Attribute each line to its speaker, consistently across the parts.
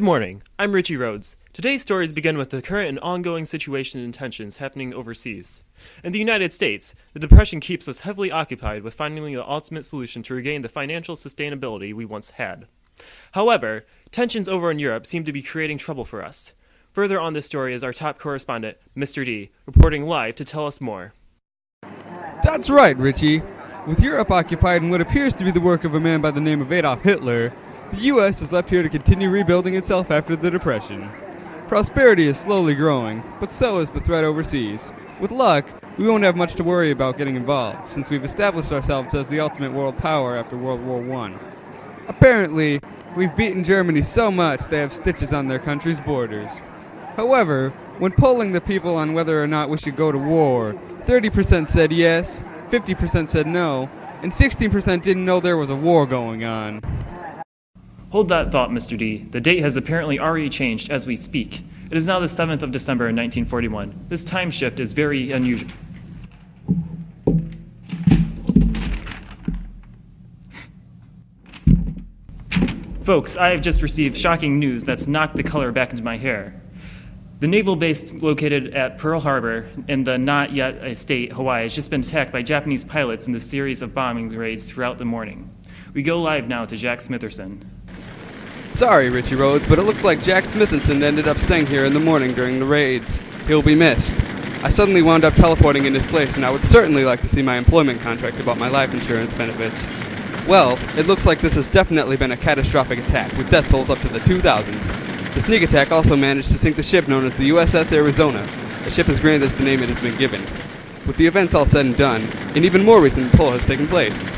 Speaker 1: Good morning, I'm Richie Rhodes. Today's stories begin with the current and ongoing situation and tensions happening overseas. In the United States, the Depression keeps us heavily occupied with finding the ultimate solution to regain the financial sustainability we once had. However, tensions over in Europe seem to be creating trouble for us. Further on this story is our top correspondent, Mr. D, reporting live to tell us more.
Speaker 2: That's right, Richie. With Europe occupied in what appears to be the work of a man by the name of Adolf Hitler, the U.S. is left here to continue rebuilding itself after the Depression. Prosperity is slowly growing, but so is the threat overseas. With luck, we won't have much to worry about getting involved, since we've established ourselves as the ultimate world power after World War I. Apparently, we've beaten Germany so much they have stitches on their country's borders. However, when polling the people on whether or not we should go to war, 30% said yes, 50% said no, and 16% didn't know there was a war going on.
Speaker 1: Hold that thought, Mr. D. The date has apparently already changed as we speak. It is now the 7th of December in 1941. This time shift is very unusual. Folks, I have just received shocking news that's knocked the color back into my hair. The naval base located at Pearl Harbor in the not-yet state, Hawaii, has just been attacked by Japanese pilots in the series of bombing raids throughout the morning. We go live now to Jack Smitherson.
Speaker 2: Sorry, Richie Rhodes, but it looks like Jack Smitherson ended up staying here in the morning during the raids. He'll be missed. I suddenly wound up teleporting in his place, and I would certainly like to see my employment contract about my life insurance benefits. Well, it looks like this has definitely been a catastrophic attack, with death tolls up to the 2000s. The sneak attack also managed to sink the ship known as the USS Arizona, a ship as grand as the name it has been given. With the events all said and done, an even more recent poll has taken place.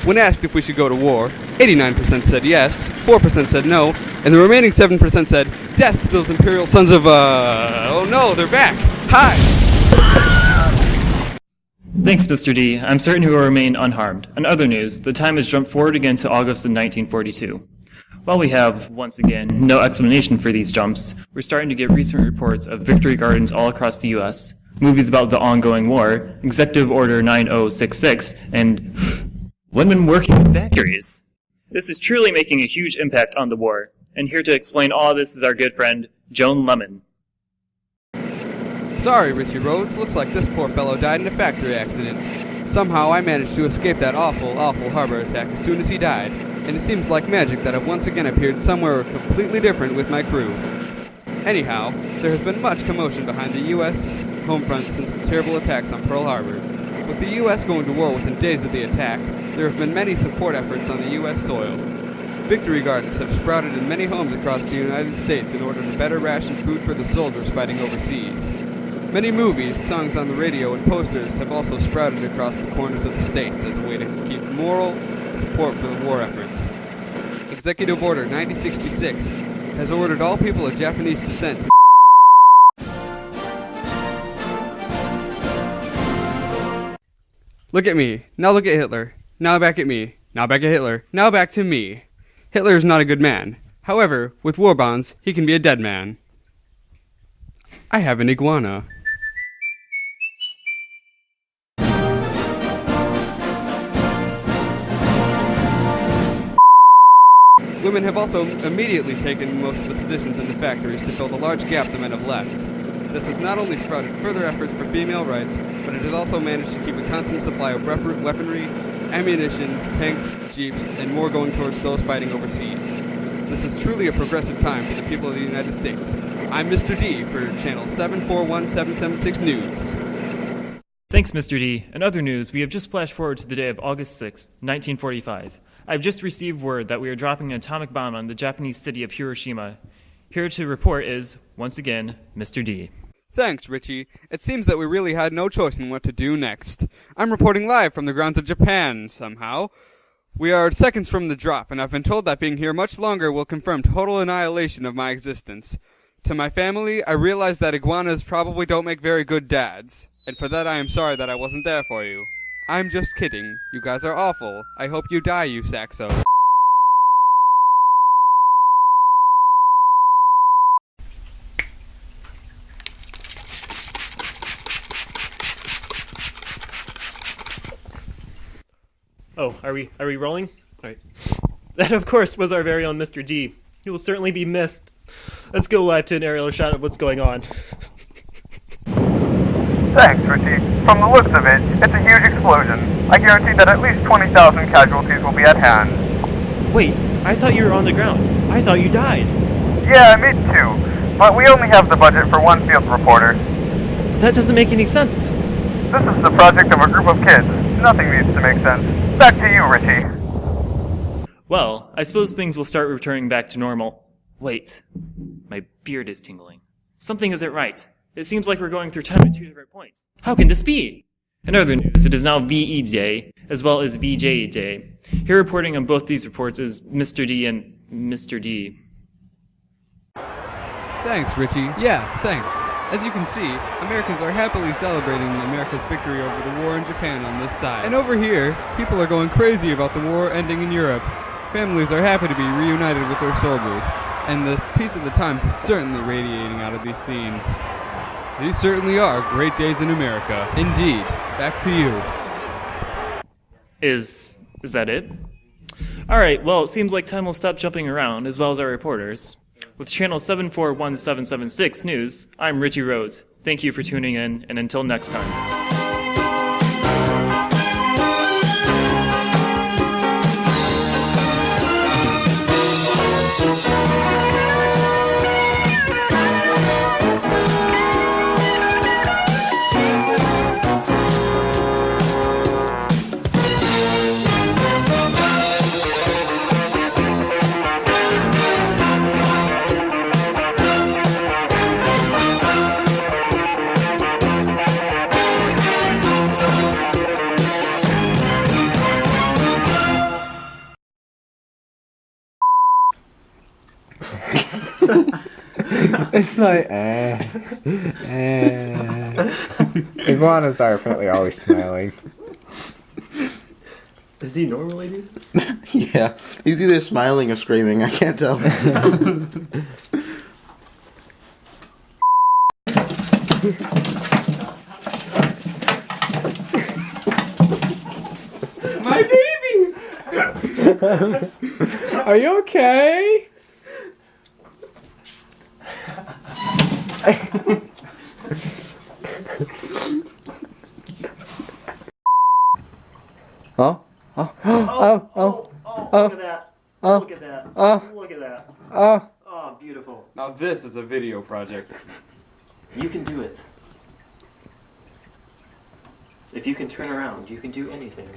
Speaker 2: When asked if we should go to war, 89% said yes, 4% said no, and the remaining 7% said, death to those imperial sons of, oh no, they're back! Hi!
Speaker 1: Thanks, Mr. D. I'm certain he will remain unharmed. In other news, the time has jumped forward again to August of 1942. While we have, once again, no explanation for these jumps, we're starting to get recent reports of victory gardens all across the U.S., movies about the ongoing war, Executive Order 9066, and women working in factories. This is truly making a huge impact on the war, and here to explain all this is our good friend, Joan Lemon.
Speaker 2: Sorry, Richie Rhodes. Looks like this poor fellow died in a factory accident. Somehow I managed to escape that awful, awful harbor attack as soon as he died, and it seems like magic that I've once again appeared somewhere completely different with my crew. Anyhow, there has been much commotion behind the U.S. home front since the terrible attacks on Pearl Harbor. With the U.S. going to war within days of the attack, there have been many support efforts on the U.S. soil. Victory gardens have sprouted in many homes across the United States in order to better ration food for the soldiers fighting overseas. Many movies, songs on the radio, and posters have also sprouted across the corners of the states as a way to keep moral support for the war efforts. Executive Order 9066 has ordered all people of Japanese descent to Look at me. Now look at Hitler. Now back at me. Now back at Hitler. Now back to me. Hitler is not a good man. However, with war bonds, he can be a dead man. I have an iguana. Women have also immediately taken most of the positions in the factories to fill the large gap the men have left. This has not only sprouted further efforts for female rights, but it has also managed to keep a constant supply of weaponry, ammunition, tanks, jeeps, and more going towards those fighting overseas. This is truly a progressive time for the people of the United States. I'm Mr. D for Channel 741776 News.
Speaker 1: Thanks, Mr. D. In other news, we have just flashed forward to the day of August 6, 1945. I've just received word that we are dropping an atomic bomb on the Japanese city of Hiroshima. Here to report is, once again, Mr. D.
Speaker 2: Thanks, Richie. It seems that we really had no choice in what to do next. I'm reporting live from the grounds of Japan, somehow. We are seconds from the drop, and I've been told that being here much longer will confirm total annihilation of my existence. To my family, I realize that iguanas probably don't make very good dads, and for that I am sorry that I wasn't there for you. I'm just kidding. You guys are awful. I hope you die, you Saxo.
Speaker 1: Oh, are we rolling? All right. That, of course, was our very own Mr. D. He will certainly be missed.
Speaker 3: Let's go live to an aerial shot of what's going on.
Speaker 4: Thanks, Richie. From the looks of it, it's a huge explosion. I guarantee that at least 20,000 casualties will be at hand.
Speaker 3: Wait, I thought you were on the ground. I thought you died.
Speaker 4: Yeah, me too. But we only have the budget for one field reporter.
Speaker 3: That doesn't make any sense.
Speaker 4: This is the project of a group of kids. Nothing needs to make sense. Back to you, Richie.
Speaker 1: Well, I suppose things will start returning back to normal. Wait, my beard is tingling. Something isn't right. It seems like we're going through time at two different points. How can this be? In other news, it is now VE Day, as well as VJ Day. Here reporting on both these reports is Mr. D and Mr. D.
Speaker 2: Thanks, Richie. Yeah, thanks. As you can see, Americans are happily celebrating America's victory over the war in Japan on this side. And over here, people are going crazy about the war ending in Europe. Families are happy to be reunited with their soldiers, and this peace of the times is certainly radiating out of these scenes. These certainly are great days in America. Indeed. Back to you.
Speaker 1: Is that it? Alright, well, it seems like time will stop jumping around, as well as our reporters. With Channel 741776 News, I'm Richie Rhodes. Thank you for tuning in, and until next time.
Speaker 5: It's like, Iguanas are apparently always smiling.
Speaker 3: Does he normally do this?
Speaker 6: Yeah, he's either smiling or screaming. I can't tell.
Speaker 5: My baby! Are you okay? Oh, oh, oh, oh,
Speaker 3: look at that.
Speaker 5: oh,
Speaker 3: Look at that.
Speaker 5: oh,
Speaker 3: Look at that.
Speaker 5: oh.
Speaker 3: Oh, beautiful.
Speaker 2: Now this is a video project.
Speaker 3: You can do it. If you can turn around, you can do anything.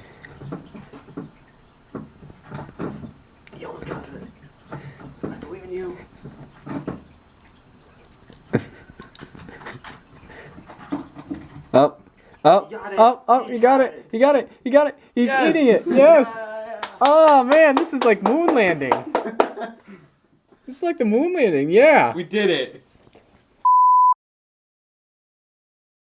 Speaker 3: You almost got it. I believe in you.
Speaker 5: Oh, oh,
Speaker 3: You got it.
Speaker 5: oh, oh, you got it. You got it. You got it. He's eating it. Yes. Oh, man, this is like moon landing. This is like the moon landing. Yeah.
Speaker 2: We did it.